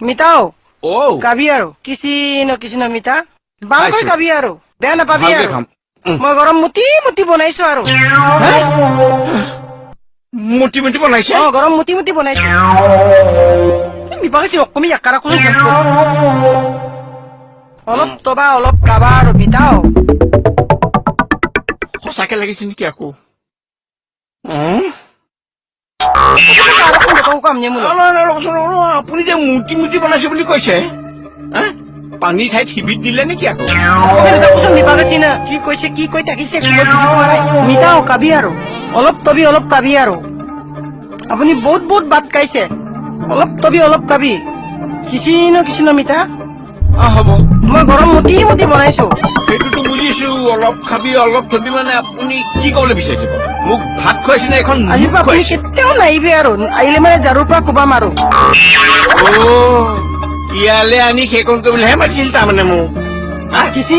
মিতাও ও কাবি আৰু কিছি ন মিতা বাংকৈ খাইছো। কাবি আৰু বেয়া নাপাবি ভালকে আৰু খাম। মই গৰম মুতি মুতি বনাইছো আৰু মুটি মুটি বনাইছে গৰম মুতি মুতি বনাইছো মিপাকেছি অকমি একাৰা কোন অলপ তবা অলপ কাবা আৰু মিতাও সঁচাকে লাগিছে নেকি আকৌ আপুনি যে মুটি মুটি বনাইছে বুলি কৈছে পানী ঠাইত হিবিত দিলে নেকি আকৌ মিপাকেছি না কি কৈছে কি কৈ থাকিছে মিতাও কাবি আৰু অলপ তবি অলপ কাবি আৰু আপুনি বহুত বহুত বাট কাইছে অলপ তবি অলপ কাবি কিছি ন মিতা হ'ব মই গৰম মুতি মুতি বনাইছো সেইটোতো বুজিছো অলপ খাবি অলপ থবি মানে আপুনি কি কবলৈ বিচাৰিছে মোক ভাত খুৱাইছে নে এখন আজিৰ পৰা আপুনি কেতিয়াও নাহিবি আৰু আহিলে মানে জাৰুৰ পৰা কোবাম আৰু ইয়ালে আনি সেইকণ কৰিবলৈহে মাতিছিল তাৰমানে মোক কিছি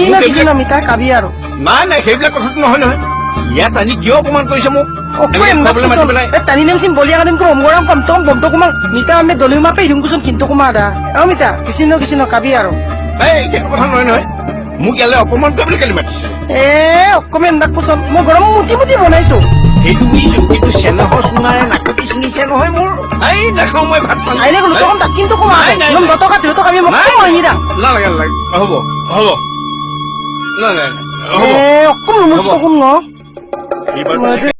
ন মিতা কাবি আৰু নাই সেইবিলাক কথাটো নহয় নহয় ইয়াত আনি কিয় অপমান কৰিছে মোক টানি নামচিম বলিয়া কাদিম কো অমগৰাম কম তম বমটো কুমাং মিতা আমি দলিও মাপে হিদুম কুচোন কিন্তু কুমা দা মিতা কিছি ন কাবি আৰু সেইটো কথা নহয় নহয় মোক ইয়ালে অপমান কৰিবলৈ কেলে মাতিছে অকমে এন্দাক কুচোন মই গৰম মুতি মুতি বনাইছো সেইটো বুজিছো কিন্তু চেনেহৰ চুঙাৰে নাকতি চিঙিছে নহয় মোৰ নাখাওঁ মই ভাত আহিলে গলো তখন তাক কিন্তু কুমা দটকা তিহতক আমি মোক নিদা নালাগে নালাগে হ'ব হ'ব নাই হ'ব অকম নমস্ত কুম ন